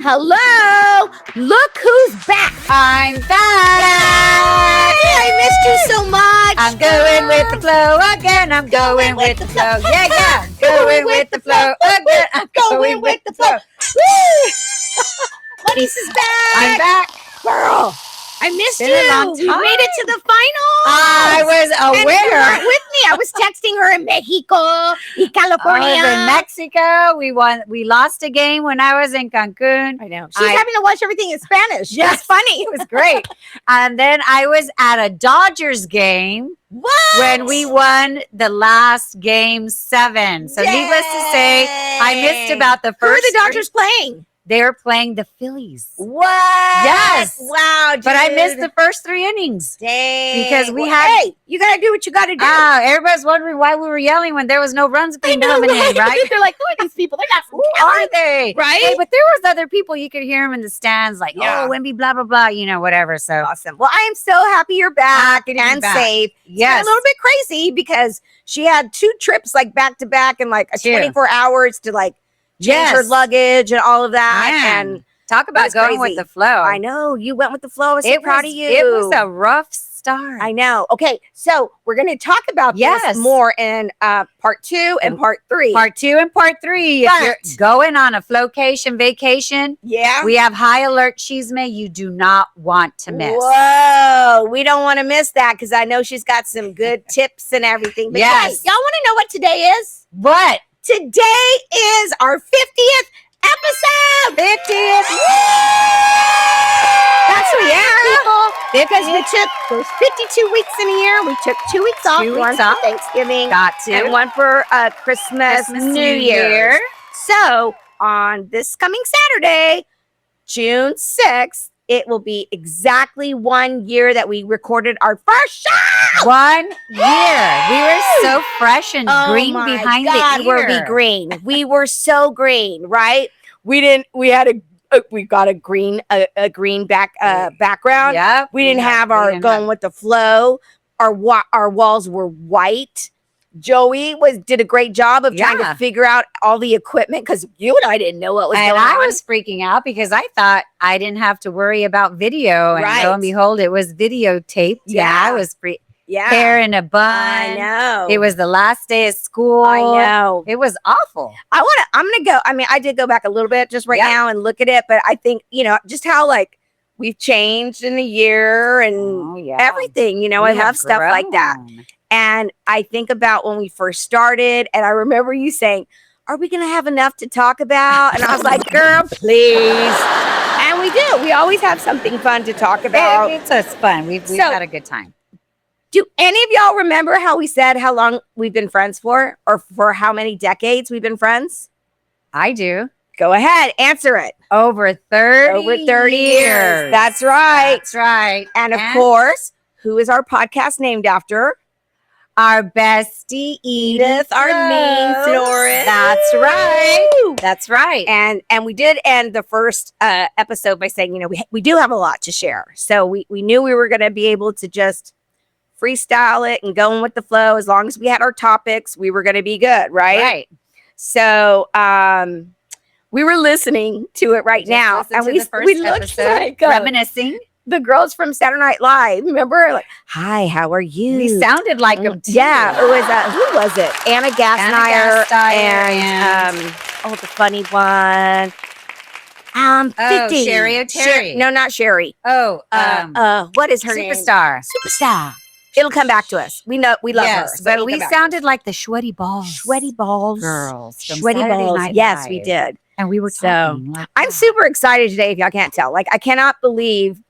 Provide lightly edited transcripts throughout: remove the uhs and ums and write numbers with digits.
Hello! Look who's back! I'm back! Yay! I missed you so much! I'm going with the flow again. I'm going with the flow. Yeah. Going with the flow again. I'm going with the flow. Ladies is back! I'm back. Girl! I missed Been you! a long We time. made it to the finals! I was And you aware. weren't with me. I was texting her in Mexico, in I California. was in Mexico. We won. We lost a game when I was in Cancun. I know. She's having to watch everything in Spanish. Yes. That's funny. It was great. And then I was at a Dodgers game What? when we won the last game 7. So needless to say, I missed about the Who are first. the Dodgers playing? They were playing the Phillies. What? Yes. Wow, dude. But I missed the first 3 innings. Dang. Because we Well, had- Hey, you gotta do what you gotta do. Everybody's wondering why we were yelling when there was no runs being know, coming in, right? right? They're like, who are these people? They're not from Who Cali. are they? Right? Hey, but there was other people. You could hear them in the stands like, Yeah. oh, Wemby, blah, blah, blah, whatever. So, Awesome. Well, I am so happy you're back Happy to be and back. safe. yes. It's a little bit crazy because she had 2 trips like back to back in like a 2. 24 hours to like change her Yes. luggage and all of that. Man. And Talk about That's going crazy. with the flow. I know you went with the flow. I was so It proud was, of you. It was a rough start. I know. Okay, so we're going to talk about Yes. this more in part 2 and part 3. Part 2 and part 3. If you're But- going on a flowcation vacation, Yeah. we have high alert chisme you do not want to miss. Whoa, we don't want to miss that because I know she's got some good tips and everything. But Yes. hey, y'all want to know what today is? What? Today is our 50th episode. 50th. That's what, people. Because we 50th. took those 52 weeks in a year. We took 2 weeks off. 2 One weeks for off. Thanksgiving Got to. and one for Christmas, New Year. So on this coming Saturday, June 6th, it will be exactly 1 year that we recorded our first show. 1 year. We were so fresh and green my behind God, the were ear. we green? We were so green, right? We got a green background. Yep. We didn't have we our didn't going with the flow. Our walls were white. Joey did a great job of trying to Yeah. figure out all the equipment because you and I didn't know what was and going I on. was freaking out because I thought I didn't have to worry about video. And Right. lo and behold, it was videotaped. Yeah, Yeah. I was yeah, hair in a bun. I know. It was the last day of school. I know. It was awful. I'm gonna go. I mean, I did go back a little bit just right Yeah. now and look at it, but I think just how like we've changed in a year and Oh, yeah. everything. I We have love stuff like that. grown. And I think about when we first started, and I remember you saying, "Are we gonna have enough to talk about?" And I was like, "Girl, please." And we do. We always have something fun to talk about. It's fun. We've So- had a good time. Do any of y'all remember how we said how long we've been friends for, or for how many decades we've been friends? I do. Go ahead, answer it. Over 30 Over 30 years. That's right. That's right. And of course, who is our podcast named after? Our bestie Edith, our main florist. That's right. Woo! That's right. And we did end the first episode by saying, we do have a lot to share. So we knew we were going to be able to just freestyle it and going with the flow. As long as we had our topics, we were going to be good, right? Right. So we were listening to it right Just now, listen and to we the first we looked episode, like reminiscing. the girls from Saturday Night Live. Remember, like, "Hi, how are you?" We sounded like them too. Yeah, it was who was it? Anna Gasteyer and the funny one. 50. Sherry O'Terry. No, not Sherry. Oh, What is her name? Superstar. Superstar. It'll come back to us. We love Yes, her. so but it'll we come back. sounded like the sweaty balls. Sweaty balls. girls. from Sweaty Saturday balls. Night Yes, Live. we did. And we were So, talking like I'm that. super excited today, if y'all can't tell. Like, I cannot believe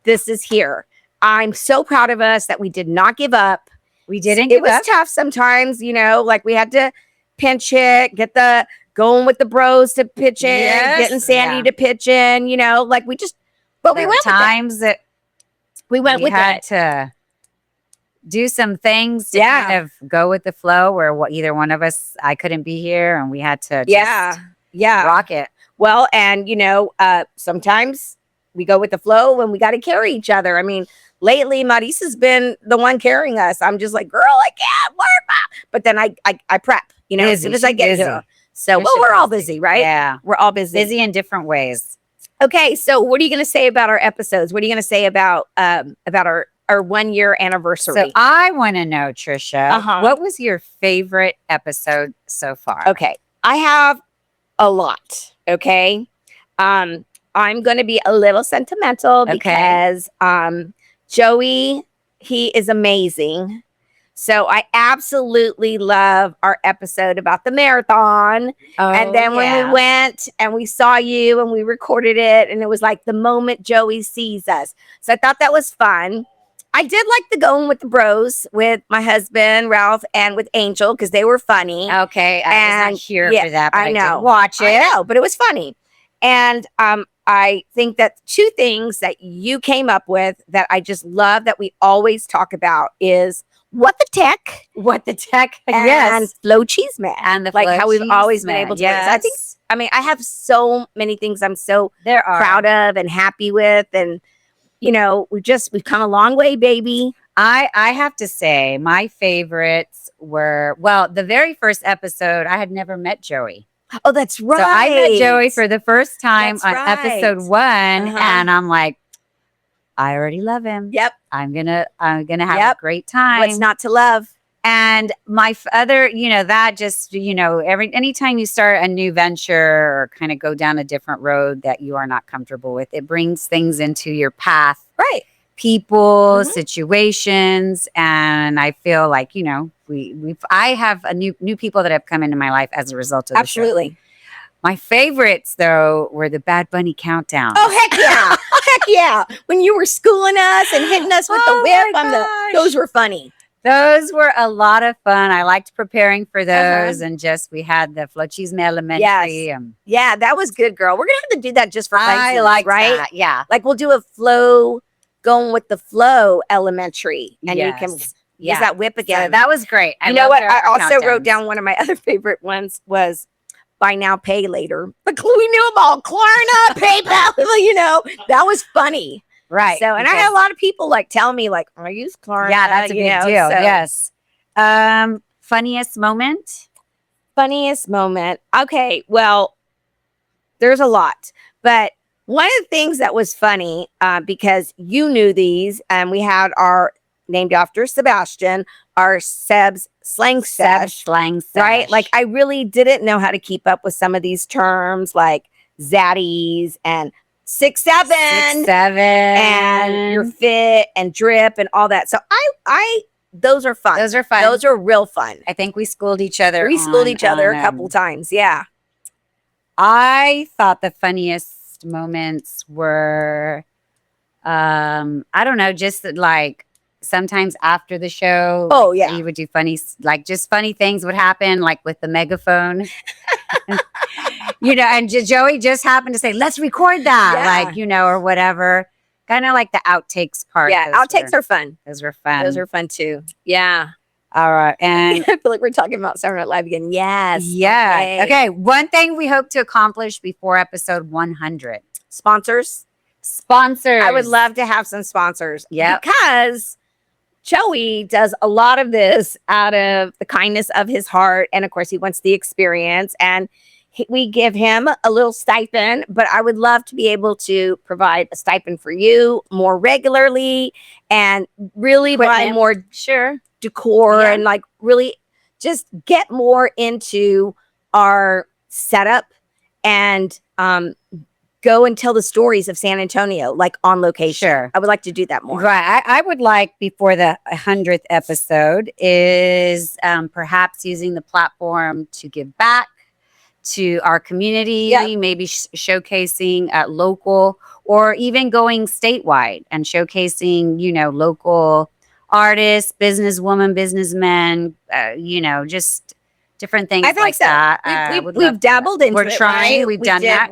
this is here. I'm so proud of us that we did not give up. We didn't It give was up. tough sometimes, like we had to pinch it, get the going with the bros to pitch in, Yes, getting Sandy yeah. to pitch in, like we just, but we There went were with it. times that We went we with had it. to do some things to Yeah. kind of go with the flow where either one of us, I couldn't be here and we had to Yeah. Yeah. rock it. Well, and sometimes we go with the flow when we got to carry each other. I mean, lately Marisa's been the one carrying us. I'm just like, girl, I can't work. But then I prep, as Busy. soon as I She's get busy. here. So, She's well, we're all busy. busy, right? Yeah. We're all busy. Busy in different ways. Okay, so what are you going to say about our episodes? What are you going to say about our 1 year anniversary? So I want to know, Trisha, Uh-huh. what was your favorite episode so far? Okay, I have a lot. Okay, I'm going to be a little sentimental because Joey, he is amazing. So I absolutely love our episode about the marathon. And then when we went and we saw you and we recorded it, and it was like the moment Joey sees us. So I thought that was fun. I did like the going with the bros with my husband, Ralph, and with Angel because they were funny. Okay, I was not here for that, but I know. did watch it. I know, but it was funny. And I think that two things that you came up with that I just love that we always talk about is what the tech, and yes, Flow Cheese Man, and the like Flow how we've Cheese always been Man, able to. Yes. I mean, I have so many things I'm so there are proud of and happy with, and you know, we've come a long way, baby. I have to say my favorites were, well, the very first episode, I had never met Joey. Oh, that's right. So I met Joey for the first time That's on right. episode 1, Uh-huh. and I'm like, I already love him. Yep. I'm gonna have a great time. What's not to love? And my other, that just, anytime you start a new venture or kind of go down a different road that you are not comfortable with, it brings things into your path. Right. People, situations. And I feel like, I have a new people that have come into my life as a result of the show. Absolutely. My favorites, though, were the Bad Bunny countdown. Oh, heck yeah. Heck yeah. When you were schooling us and hitting us with the whip, those were funny. Those were a lot of fun. I liked preparing for those, and we had the Flochisme Elementary. Yes. Yeah, that was good, girl. We're gonna have to do that just for fun. I like right? That. Yeah, like we'll do a flow, going with the flow elementary, and you can use that whip again. So that was great. You know what? I also wrote down one of my other favorite ones was buy now, pay later. But we knew about Klarna, PayPal. That was funny. Right. So, and I had a lot of people like tell me like, I use Klarna. Yeah, that's a big deal. So. Yes. Funniest moment? Funniest moment. Okay. Well, there's a lot, but one of the things that was funny, because you knew these, and we had our named after Sebastian, our Seb's slang sesh, right? Like I really didn't know how to keep up with some of these terms like zaddies and 6'7", and your fit and drip and all that. So I those are fun. Those are fun. Those are real fun. I think we schooled each other. We schooled each other a couple times. Yeah. I thought the funniest moments were, I don't know, just like sometimes after the show. Oh yeah. You would do funny things would happen, like with the megaphone. And Joey just happened to say, let's record that, or whatever. Kind of like the outtakes part. Yeah, outtakes are fun. Those were fun. Those are fun too. Yeah. All right. And I feel like we're talking about Saturday Night Live again. Yes. Yeah. Okay. One thing we hope to accomplish before episode 100. Sponsors. I would love to have some sponsors. Yeah. Because Joey does a lot of this out of the kindness of his heart. And of course, he wants the experience. And we give him a little stipend, but I would love to be able to provide a stipend for you more regularly and really buy more decor and like really just get more into our setup and go and tell the stories of San Antonio, like on location. Sure. I would like to do that more. Right. I would like before the 100th episode is perhaps using the platform to give back to our community, maybe showcasing at local or even going statewide and showcasing, local artists, businesswomen, businessmen, just different things like that. We've dabbled into it. We're trying. Right? We've done that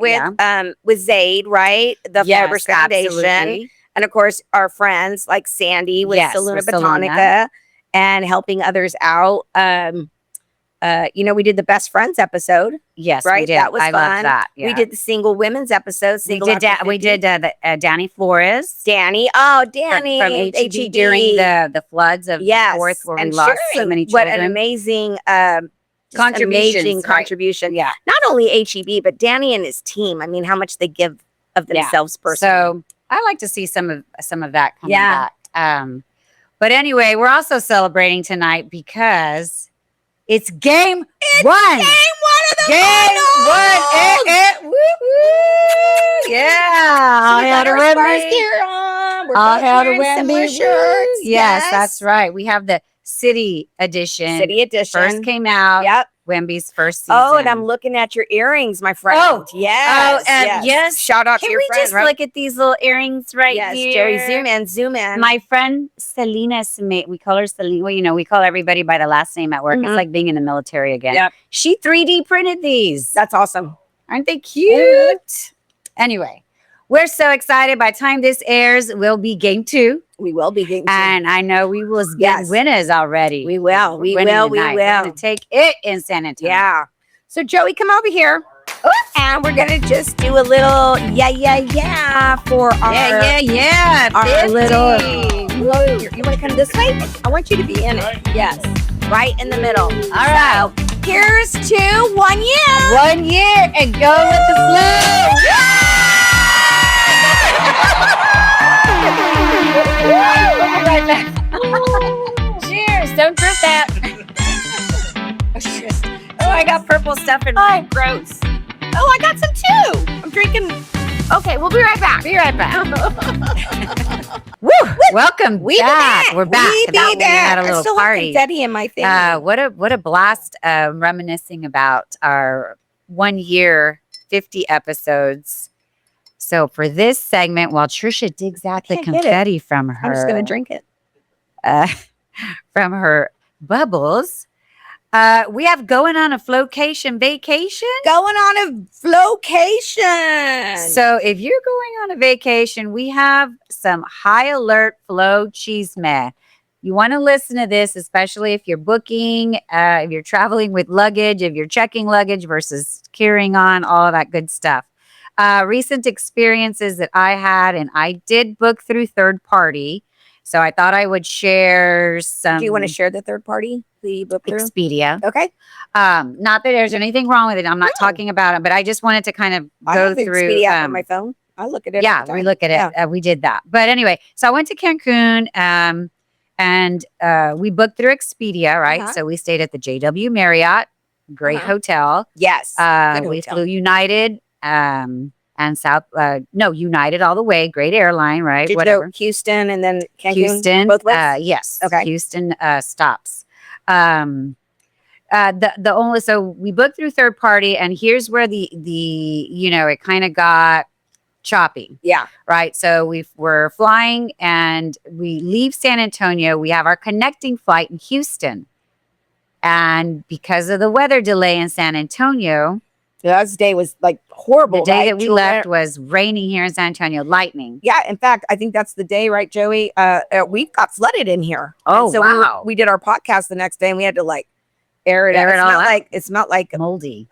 with Zaid, right? The Fibers Foundation. Absolutely. And of course, our friends like Sandy with Saluna Botanica and helping others out. We did the Best Friends episode. Yes, right. We did. That was fun. Love that. Yeah. We did the Single Women's episode. We did Danny Flores. Danny from HEB during the floods of the fourth, where we lost so many children. What an amazing contribution. Yeah. Not only HEB, but Danny and his team. I mean, how much they give of themselves personally. So I like to see some of that coming back. But anyway, we're also celebrating tonight because it's game one. Game one of the Game finals! one. Woo-hoo. Yeah. So we got our Spurs Wemby. gear on. We're I both had a wearing similar Wemby. shirts. Yes, that's right. We have the City Edition. City Edition. First came out. Yep. Wemby's first season. Oh, and I'm looking at your earrings, my friend. Oh, yes. yes. Shout out Can to your we friend, just right? look at these little earrings right yes, here? Jerry, zoom in, zoom in. My friend Selena Smith, we call her Selena. Well, we call everybody by the last name at work. It's like being in the military again. Yep. She 3D printed these. That's awesome. Aren't they cute? Anyway, we're so excited. By the time this airs, we'll be game 2. We will be game 2. And I know we will get winners already. We will. We Winning will. We tonight. We're will. gonna take it in San Antonio. Yeah. So Joey, come over here. And we're gonna just do a little yeah for our our 50. little. You want to come this way? I want you to be in it. Yes, right in the middle. All right. So, here's to 1 year. 1 year and go with the flow. We'll be right back. Cheers. Don't drip that. Oh, I got purple stuff in my Gross. Oh, I got some too. I'm drinking. Okay, we'll be right back. Be right back. Woo! Welcome We back. We're back. We That be one we back. had a I little still party. have confetti in my thing. What a blast! Reminiscing about our 1 year, 50 episodes. So for this segment, while Trisha digs out the Can't get it. confetti from her, I'm just gonna drink it. from her bubbles, we have going on a flocation vacation. Going on a flocation. So if you're going on a vacation, we have some high alert flow chisme. You want to listen to this, especially if you're booking, if you're traveling with luggage, if you're checking luggage versus carrying on, all of that good stuff. Recent experiences that I had, and I did book through third party. So I thought I would share some. Do you want to share the third party? The book through? Expedia. Okay. Not that there's anything wrong with it. I'm not No. talking about it, but I just wanted to kind of I go have the through. Expedia app on my phone. I look at it. all Yeah, the we time. look at it. We did that. But anyway, so I went to Cancun and we booked through Expedia, right? Uh-huh. So we stayed at the JW Marriott, great Uh-huh. hotel. Yes. Good We hotel. flew United and United all the way. Great airline, right? Did you Whatever. go Houston and then Cancun? Houston, Both ways? yes. Okay. Houston stops. The only so we booked through third party, and here's where the it kind of got choppy, Yeah. right? So we're flying, and we leave San Antonio. We have our connecting flight in Houston, and because of the weather delay in San Antonio, That day was like horrible. the day right? that we left was raining here in San Antonio, lightning. Yeah, in fact, I think that's the day, right, Joey? We got flooded in here. Oh, And so wow. we did our podcast the next day, and we had to like air it Air out. it all out. It smelled like Moldy.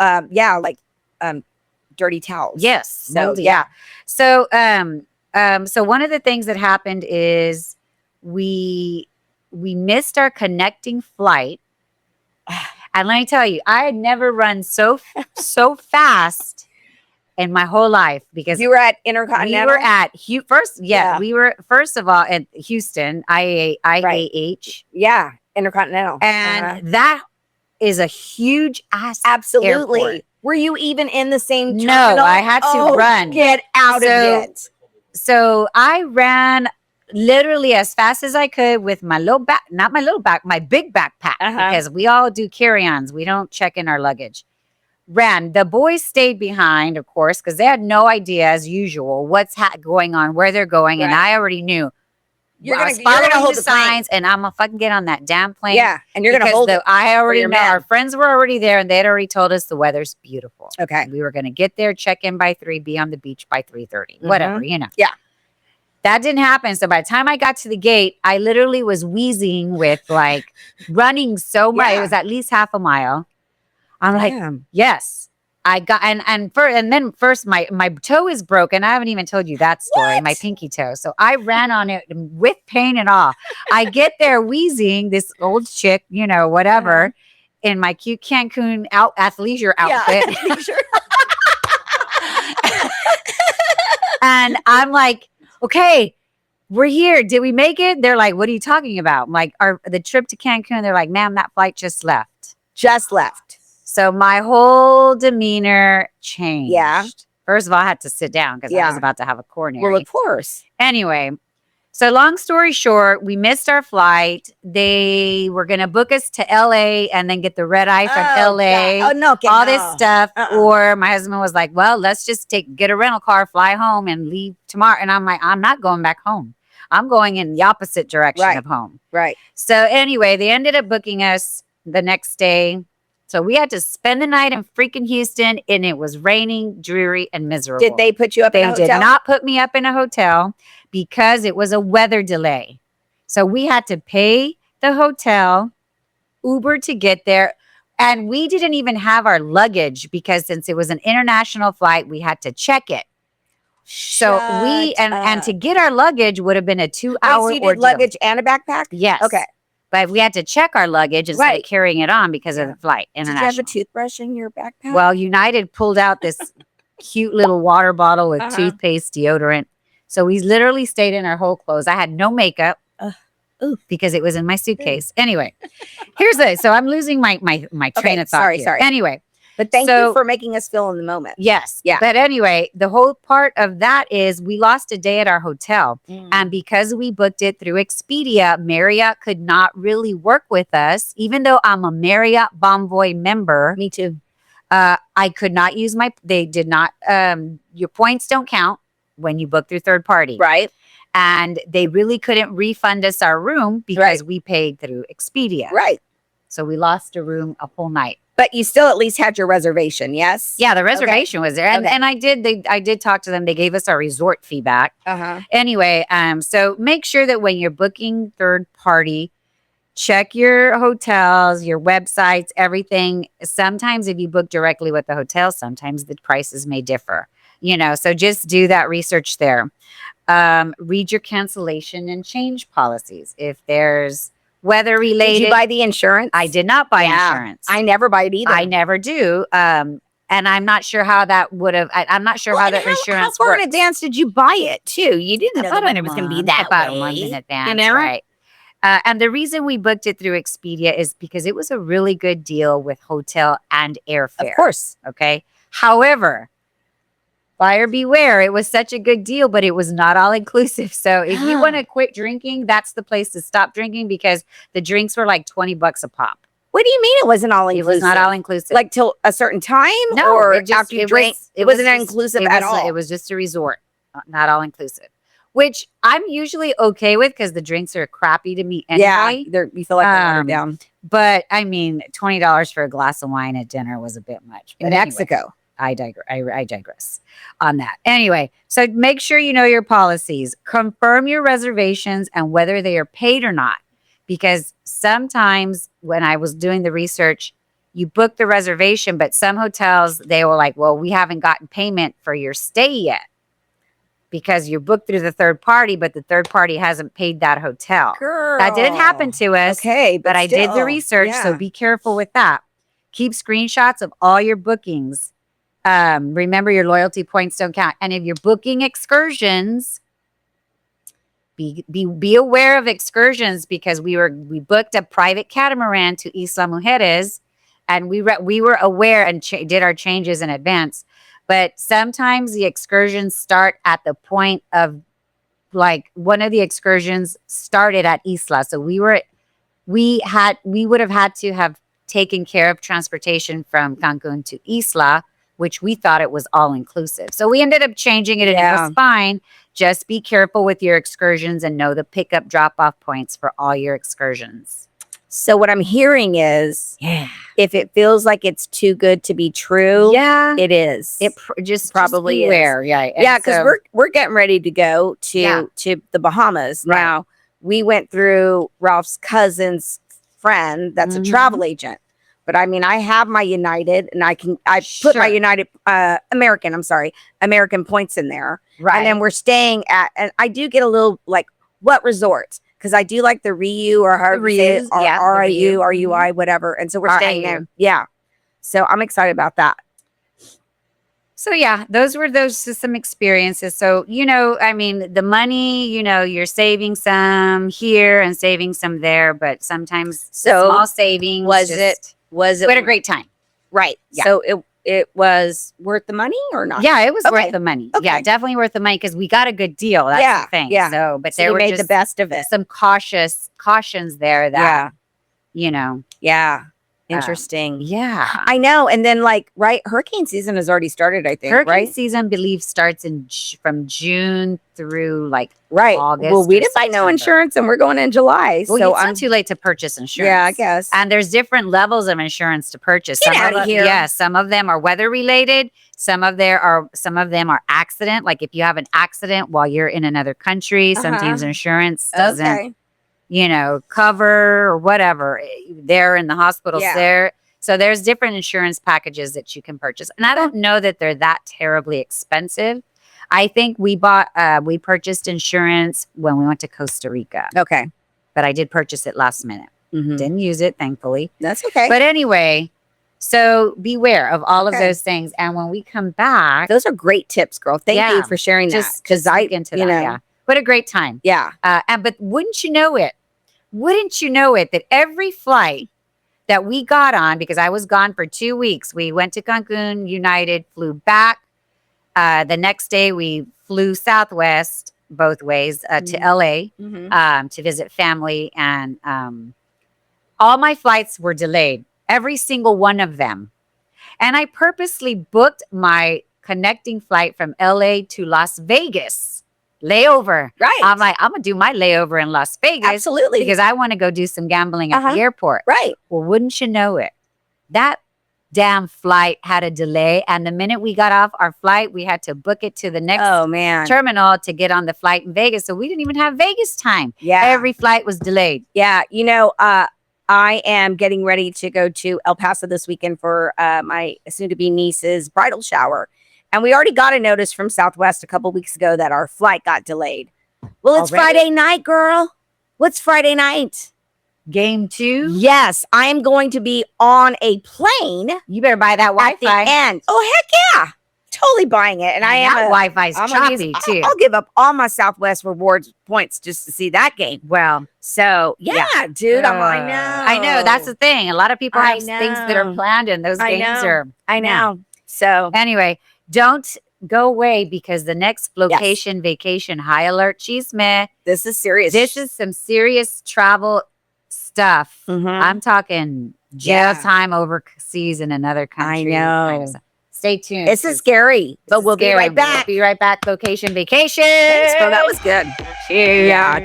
dirty towels. Yes. So moldy. yeah. So so one of the things that happened is we missed our connecting flight. And let me tell you, I had never run so fast in my whole life because You were at we Intercontinental. were at first. Yeah, Yeah. we were first of all at Houston, IAH, Yeah, Intercontinental. and that is a huge ass. Absolutely. airport. Were you even in the same No, terminal? I had to Oh, run. Get out So- of it. So I ran literally as fast as I could with my my big backpack, Uh-huh. because we all do carry-ons. We don't check in our luggage. Ran. The boys stayed behind, of course, because they had no idea, as usual, what's going on, where they're going, and Right. I already knew. You're I gonna- was you're gonna following hold the the plane. signs, and I'm gonna fucking get on that damn plane. Yeah, and you're going to because hold it. I already your know man. our friends were already there, and they'd already told us the weather's beautiful. Okay. We were going to get there, check in by 3, be on the beach by 3:30, whatever, Mm-hmm. . Yeah. That didn't happen. So by the time I got to the gate, I literally was wheezing with like running so much. It Yeah. was at least half a mile. I'm like, Damn. yes. I got and then first my toe is broken. I haven't even told you that story. What? My pinky toe. So I ran on it with pain and all. I get there wheezing, this old chick, whatever, in my cute Cancun athleisure outfit. Yeah. Sure. And I'm like, okay, we're here. Did we make it? They're like, what are you talking about? I'm like, the trip to Cancun. They're like, ma'am, that flight just left. Just left. So my whole demeanor changed. Yeah. First of all, I had to sit down because I was about to have a coronary. Well, of course. Anyway, so long story short, we missed our flight. They were going to book us to LA and then get the red eye from LA. God. Oh, no. All this stuff. Or my husband was like, well, let's just get a rental car, fly home and leave tomorrow. And I'm like, I'm not going back home. I'm going in the opposite direction of home. Right. So anyway, they ended up booking us the next day. So we had to spend the night in freaking Houston, and it was raining, dreary, and miserable. Did they put you up in a hotel? They did not put me up in a hotel because it was a weather delay. So we had to pay the hotel, Uber to get there. And we didn't even have our luggage because since it was an international flight, we had to check it. So and to get our luggage would have been a 2-hour so you did luggage and a backpack? Yes. Okay. But we had to check our luggage instead of carrying it on because of the flight. Did you have a toothbrush in your backpack? Well, United pulled out this cute little water bottle with toothpaste, deodorant. So we literally stayed in our whole clothes. I had no makeup because it was in my suitcase. Anyway, so I'm losing my train of thought. Sorry. Anyway. But thank you for making us feel in the moment. Yes. Yeah. But anyway, the whole part of that is we lost a day at our hotel. And because we booked it through Expedia, Marriott could not really work with us. Even though I'm a Marriott Bonvoy member. Me too. I could not use they did not, your points don't count when you book through third party. Right. And they really couldn't refund us our room because we paid through Expedia. Right. So we lost a room a whole night. But you still at least had your reservation, yes? Yeah, the reservation was there. And I did talk to them. They gave us our resort feedback. Anyway, so make sure that when you're booking third party, check your hotels, your websites, everything. Sometimes if you book directly with the hotel, sometimes the prices may differ. So just do that research there. Read your cancellation and change policies. If there's weather related. Did you buy the insurance? I did not buy insurance. I never buy it either. I never do. And I'm not sure how that would have. I'm not sure how the insurance How far in advance did you buy it too? You didn't know when it was going to be that about way. a month in advance, right? And the reason we booked it through Expedia is because it was a really good deal with hotel and airfare. Of course. Okay. However, buyer beware. It was such a good deal, but it was not all inclusive. So if you want to quit drinking, that's the place to stop drinking because the drinks were like $20 a pop. What do you mean it wasn't all inclusive? It was not all inclusive. Like till a certain time? No, or after you drank? It wasn't inclusive at all. It was just a resort, not all inclusive, which I'm usually okay with because the drinks are crappy to me anyway. Yeah, you feel like they're watered down. But I mean, $20 for a glass of wine at dinner was a bit much. But in Mexico. I digress on that. Anyway, so make sure you know your policies. Confirm your reservations and whether they are paid or not. Because sometimes when I was doing the research, you book the reservation, but some hotels, they were like, well, we haven't gotten payment for your stay yet. Because you booked through the third party, but the third party hasn't paid that hotel. Girl. That didn't happen to us. Okay, but I did the research, so be careful with that. Keep screenshots of all your bookings. Remember your loyalty points don't count. And if you're booking excursions, be aware of excursions because we booked a private catamaran to Isla Mujeres and we were aware and did our changes in advance. But sometimes the excursions start at the point of like one of the excursions started at Isla. So we would have had to have taken care of transportation from Cancun to Isla, which we thought it was all inclusive. So we ended up changing it and it was fine. Just be careful with your excursions and know the pickup drop-off points for all your excursions. So what I'm hearing is, if it feels like it's too good to be true, it is. It just probably is. Yeah, because we're getting ready to go to the Bahamas. Right. Now, we went through Ralph's cousin's friend that's a travel agent. But I mean, I have my United and I put my United American points in there. Right. And then we're staying at, and I do get a little like, what resorts? Because I do like the Riu or however you say it, or RIU, RUI, whatever. And so we're staying there. Yeah. So I'm excited about that. So yeah, those were some experiences. So, I mean, the money, you're saving some here and saving some there, but sometimes small savings. Was it we had a great time. right? Yeah. So it was worth the money or not? Yeah, it was Okay. worth the money. Okay. Yeah, definitely worth the money because we got a good deal. That's the thing. Yeah. So, but So there you were made just the best of it. some cautions there that, Yeah. Interesting. yeah. I know. And then hurricane season has already started, I think, Hurricane right? season, I believe, starts from June through Right. August. Well, we or didn't buy no September. insurance and we're going in July. Well, so it's I'm not too late to purchase insurance. Yeah, I guess. And there's different levels of insurance to purchase. Get outta here. Yeah, some of them are weather related. Some of them are accident. Like if you have an accident while you're in another country, sometimes insurance doesn't, cover or whatever. They're in the hospitals there. So there's different insurance packages that you can purchase. And I don't know that they're that terribly expensive. I think we purchased insurance when we went to Costa Rica. Okay. But I did purchase it last minute. Mhm. Didn't use it, thankfully. That's okay. But anyway, so beware of all of those things. And when we come back, those are great tips, girl. Thank you for sharing that. Just look into that. Yeah. What a great time. Yeah. But wouldn't you know it, that every flight that we got on, because I was gone for 2 weeks, we went to Cancun, United, flew back. The next day we flew Southwest both ways to LA to visit family. And all my flights were delayed, every single one of them. And I purposely booked my connecting flight from LA to Las Vegas layover. Right. I'm like, I'm going to do my layover in Las Vegas. Absolutely. Because I want to go do some gambling at the airport. Right. Well, wouldn't you know it? That damn flight had a delay. And the minute we got off our flight, we had to book it to the next terminal to get on the flight in Vegas. So we didn't even have Vegas time. Yeah. Every flight was delayed. Yeah. I am getting ready to go to El Paso this weekend for my soon-to-be niece's bridal shower. And we already got a notice from Southwest a couple weeks ago that our flight got delayed. Well, it's Friday night, girl. What's Friday night? Game 2? Yes, I am going to be on a plane. You better buy that Wi-Fi. At the end. Oh, heck yeah. Totally buying it. And I am. Wi-Fi's choppy, too. I'll give up all my Southwest rewards points just to see that game. Well, so, yeah. Dude, I know. That's the thing. A lot of people have things that are planned, and those games are. I know. So, anyway, don't go away, because the next location vacation high alert chisme. This is serious. This is some serious travel stuff. I'm talking jail time overseas in another country. I know. Stay tuned. This is scary, but we'll be right back. We'll be right back. Location vacation. Thanks, bro. That was good. Cheers. Yeah.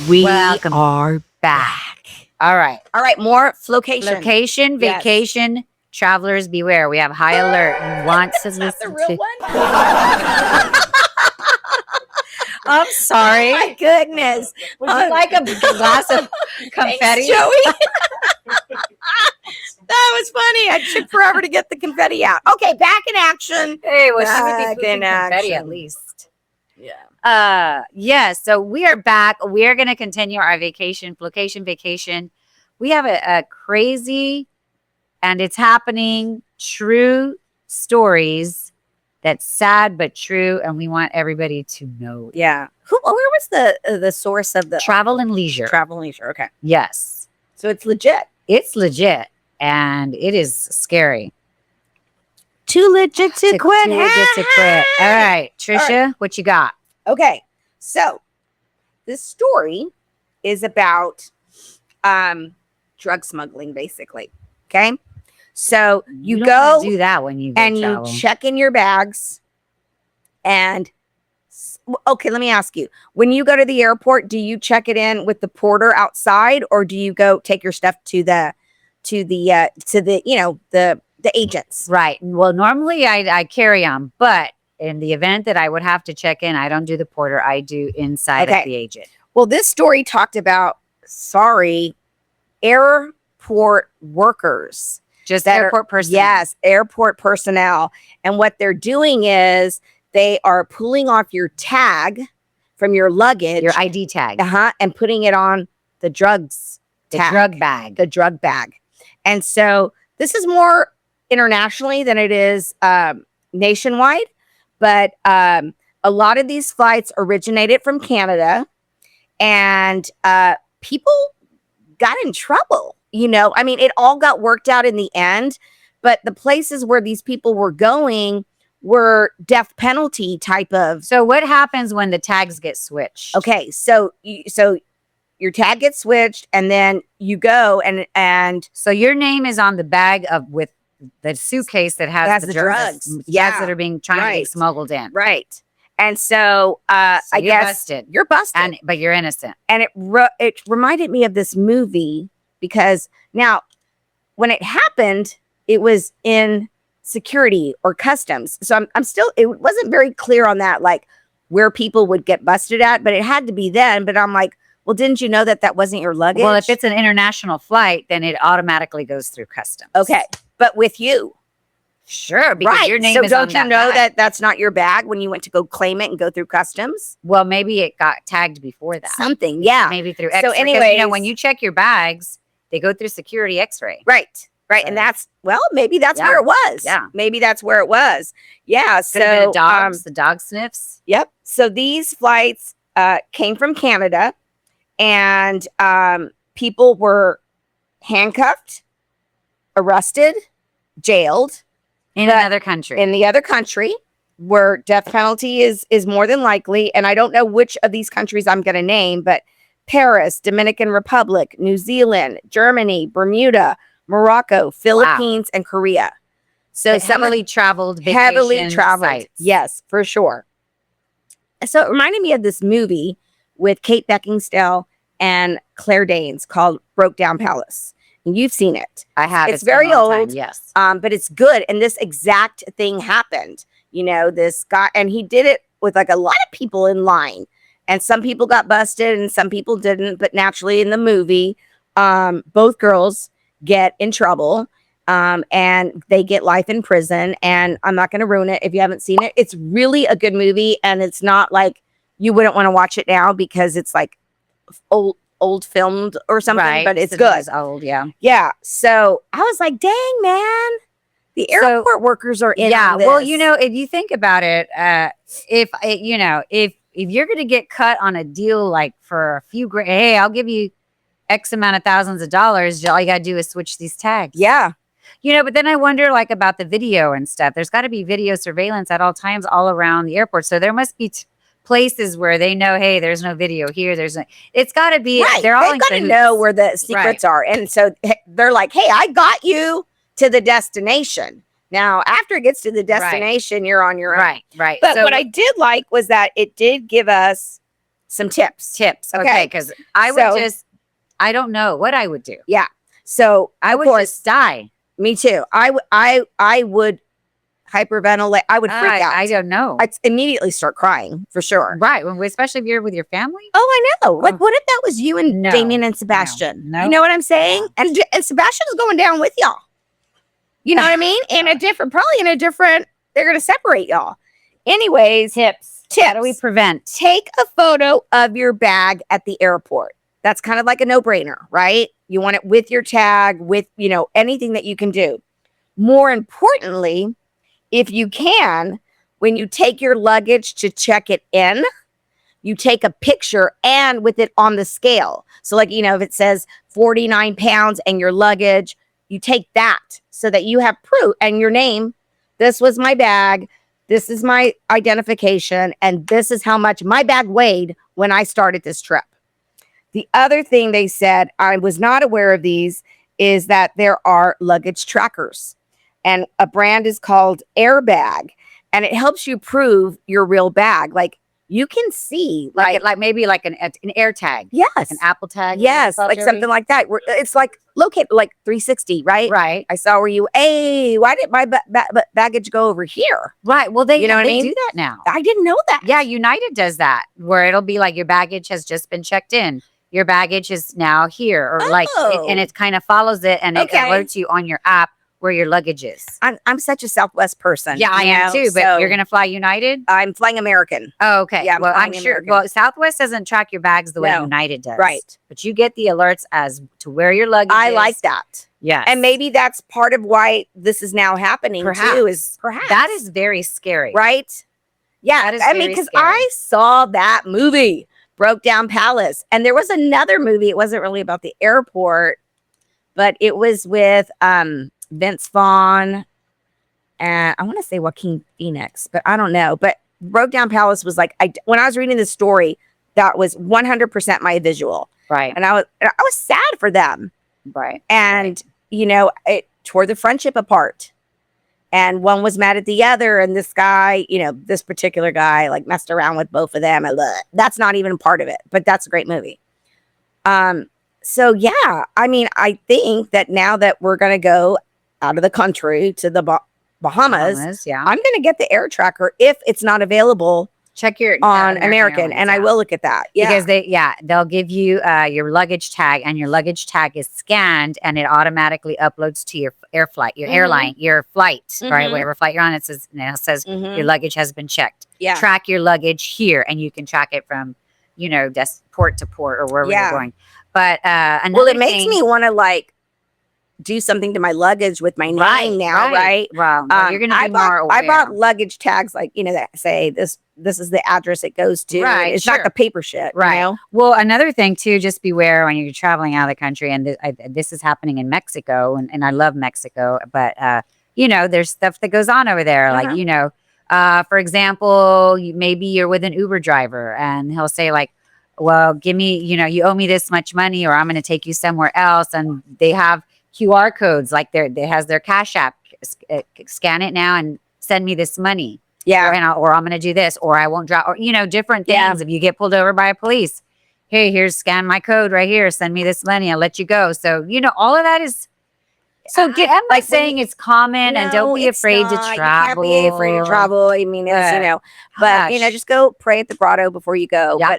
We are back. All right. More location. Location, vacation, travelers beware. We have high alert. You want to listen the real to one? I'm sorry. Oh my goodness. Would you like a glass of confetti? Thanks, Joey. That was funny. I took forever to get the confetti out. Okay, back in action. Hey, well, Back she would in be confetti action. at least. Yeah. So we are back. We are going to continue our vacation. We have a crazy, and it's happening, true stories that's sad but true, and we want everybody to know. Yeah. Where was the source of the Travel and leisure. Travel and leisure? Okay. Yes. So it's legit. It's legit, and it is scary. Too legit to quit. Too legit to quit. All right, Trisha, what you got? Okay. So this story is about drug smuggling, basically. Okay. So you don't go wanna do that when you and travel. you check in your bags. And okay, let me ask you: when you go to the airport, do you check it in with the porter outside, or do you go take your stuff to the agents? Right. Well, normally I carry on, but in the event that I would have to check in, I don't do the porter. I do inside of the agent. Well, this story talked about airport workers. Just airport personnel. Yes, airport personnel. And what they're doing is they are pulling off your tag from your luggage. Your ID tag. And putting it on the drugs tag. The drug bag. The drug bag. And so this is more internationally than it is nationwide, but a lot of these flights originated from Canada, and people got in trouble. I mean, it all got worked out in the end, but the places where these people were going were death penalty type of. So what happens when the tags get switched? Okay, so your tag gets switched, and then you go and so your name is on the bag with the suitcase that has the drugs, that are being trying to be smuggled in. Right. And so, I guess you're busted, but you're innocent. And it reminded me of this movie, because now when it happened, it was in security or customs. So I'm still, it wasn't very clear on that, like where people would get busted at, but it had to be then. But I'm like, well, didn't you know that wasn't your luggage? Well, if it's an international flight, then it automatically goes through customs. Okay. But with you. Sure, because your name is on that bag. So don't you know that that's not your bag when you went to go claim it and go through customs? Well, maybe it got tagged before that. Something, yeah. Maybe through X-ray. So anyway, when you check your bags, they go through security X-ray. Right. Right. So, and maybe that's where it was. Yeah. Maybe that's where it was. Yeah. Could have been the dog sniffs. Yep. So these flights came from Canada, and people were handcuffed, arrested, jailed. In another country. In the other country, where death penalty is more than likely. And I don't know which of these countries I'm going to name, but Paris, Dominican Republic, New Zealand, Germany, Bermuda, Morocco, Philippines, and Korea. So heavily traveled sites. Yes, for sure. So it reminded me of this movie with Kate Beckinsale and Claire Danes called Broke Down Palace. You've seen it. I have. It's very old. Yes. But it's good. And this exact thing happened. This guy, and he did it with like a lot of people in line. And some people got busted and some people didn't. But naturally in the movie, both girls get in trouble. And they get life in prison. And I'm not going to ruin it if you haven't seen it. It's really a good movie. And it's not like you wouldn't want to watch it now because it's like old filmed or something, right, but it's good. It's old, yeah. So I was like, dang, man, the airport workers are in. Yeah, well, if you think about it, if you're going to get cut on a deal like for a few grand, hey, I'll give you X amount of thousands of dollars. All you got to do is switch these tags. Yeah. But then I wonder like about the video and stuff. There's got to be video surveillance at all times all around the airport. So there must be places where they know, hey, there's no video here. It's got to be, right. They're all got to know where the secrets are. And so they're like, hey, I got you to the destination. Now, after it gets to the destination, you're on your own. Right. But what I did like was that it did give us some tips. Okay. Because I don't know what I would do. Yeah. So I would just die. Me too. I would hyperventilate. I would freak out. I don't know. I'd immediately start crying for sure. Right. Especially if you're with your family. Oh, I know. Like, what if that was you and Damien and Sebastian? No. You know what I'm saying? And Sebastian's going down with y'all. You know what I mean? Probably in a different, they're going to separate y'all. Anyways, tips. How do we prevent? Take a photo of your bag at the airport. That's kind of like a no-brainer, right? You want it with your tag, with, anything that you can do. More importantly, if you can, when you take your luggage to check it in, you take a picture and with it on the scale. So like, if it says 49 pounds and your luggage, you take that so that you have proof and your name. This was my bag. This is my identification. And this is how much my bag weighed when I started this trip. The other thing they said, I was not aware of these, is that there are luggage trackers. And a brand is called Airbag. And it helps you prove your real bag. Like you can see, maybe like an air tag. Yes. Like an Apple tag. Yes. Like something like that. It's like located like 360, right? Right. I saw where why did my baggage go over here? Right. Well, they do that now. I didn't know that. Yeah. United does that where it'll be like your baggage has just been checked in. Your baggage is now here or and it kind of follows it and it alerts you on your app where your luggage is. I'm such a Southwest person. Yeah, I am too. But you're going to fly United? I'm flying American. Oh, okay. Yeah, I'm sure. American. Well, Southwest doesn't track your bags the way United does. Right. But you get the alerts as to where your luggage is. I like that. Yes. And maybe that's part of why this is now happening too, is perhaps. That is very scary. Right? Yeah. That is I mean, because I saw that movie, Broke Down Palace. And there was another movie. It wasn't really about the airport, but it was with Vince Vaughn. And I want to say Joaquin Phoenix, but I don't know. But Broke Down Palace was like, when I was reading this story, that was 100% my visual. Right. And I was sad for them. Right. And, you know, it tore the friendship apart. And one was mad at the other. And this guy, you know, this particular guy, like messed around with both of them. That's not even part of it, but that's a great movie. So, yeah, I mean, I think that now that we're going to go out of the country to the Bahamas, yeah. I'm going to get the air tracker if it's not available. Check your on American, and I will look at that. Yeah. Because they'll give you your luggage tag, and your luggage tag is scanned, and it automatically uploads to your airline, your flight, right? Whatever flight you're on, it says your luggage has been checked. Yeah. Track your luggage here, and you can track it from, you know, port to port or wherever you're going. But it makes me want to like do something to my luggage with my name now, right? Well, you're going to be more aware. I bought luggage tags, like, you know, that say this is the address it goes to. Right, it's not the paper shit, right? You know? Well, another thing too, just beware when you're traveling out of the country, and this is happening in Mexico, and I love Mexico, but you know, there's stuff that goes on over there, like, you know, for example, maybe you're with an Uber driver, and he'll say like, well, give me, you know, you owe me this much money, or I'm going to take you somewhere else, and they have QR codes, like it has their Cash App, scan it now and send me this money. Yeah. Or I'm going to do this, or I won't drop, or, you know, different things. Yeah. If you get pulled over by a police, hey, here's scan my code right here. Send me this money. I'll let you go. So, you know, all of that is. So I'm like saying it's common, and don't be afraid to travel. You can't be afraid to travel. I mean, it's, you know, but you know, just go pray at the grotto before you go. Yeah.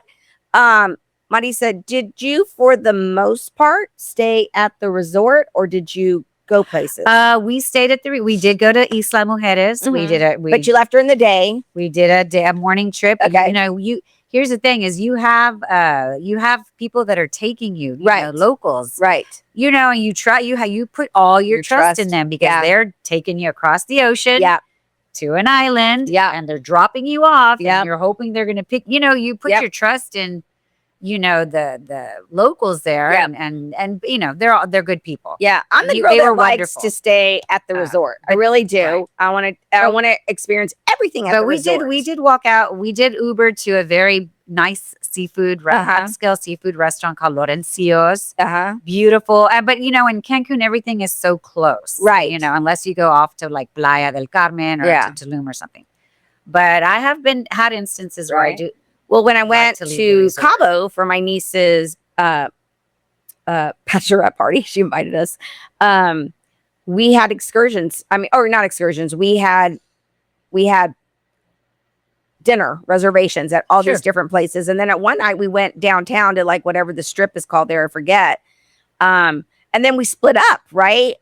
But Madi said, did you, for the most part, stay at the resort, or did you go places? We stayed at we did go to Isla Mujeres. We did but you left during the day. We did a morning trip. Okay. You know, here's the thing is you have people that are taking you, right? Know, locals. Right. You know, and you put all your trust in them, because they're taking you across the ocean. Yeah. To an island. Yeah. And they're dropping you off. Yeah. And you're hoping they're gonna pick, you know, you put your trust in, you know, the locals there, and you know, they're good people. Yeah, I'm the girl that likes to stay at the resort. I really do. Right. I want to experience everything at the resort. We did walk out. We did Uber to a very nice seafood upscale seafood restaurant called Lorencio's. Beautiful, but you know, in Cancun, everything is so close, right? You know, unless you go off to like Playa del Carmen or to Tulum or something. But I have had instances where I do. Well, when I went to Cabo for my niece's bachelorette party, she invited us. We had excursions. I mean, or not excursions. We had dinner reservations at all these different places. And then at one night we went downtown to like whatever the strip is called there, I forget. And then we split up, right?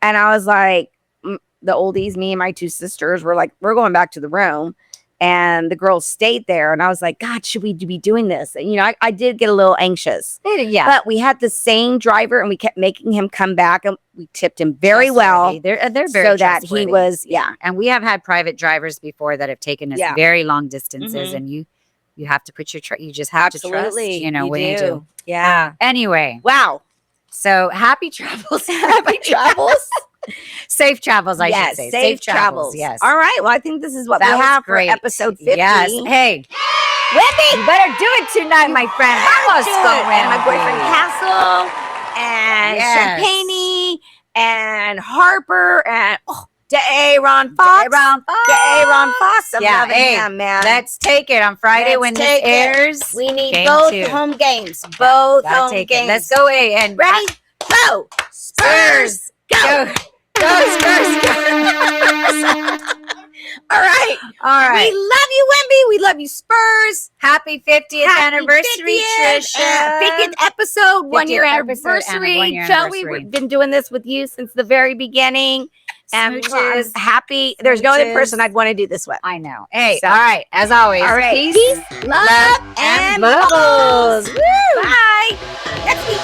And I was like, the oldies, me and my two sisters were like, we're going back to the room. And the girls stayed there. And I was like, God, should we be doing this? And, you know, I did get a little anxious. Yeah. But we had the same driver, and we kept making him come back. And we tipped him very well. They're very so that he was, And we have had private drivers before that have taken us very long distances. And you have to put you just have to trust, you know, when you do. Yeah. Anyway. Wow. So happy travels. Happy travels. Safe travels, I should say. Safe travels. Yes. All right. Well, I think this is what we have for episode 50. Yes. Hey, Wendy, you better do it tonight, my friend. Vamos con and my boyfriend Castle and Champagne and Harper and Aaron Fox. Aaron Fox. I'm loving him, man. Let's take it on Friday when this airs. We need both home games. Both home games. Let's go, and ready? Go. Spurs. Go. Go, Spurs, go. All right. We love you, Wemby. We love you, Spurs. Happy 50th anniversary, Trisha. 50th episode, 1 year anniversary. Joey, we've been doing this with you since the very beginning. And I'm happy. There's no other person I'd want to do this with. I know. Hey, all right. As always, peace, love, and bubbles. Bye. Next week.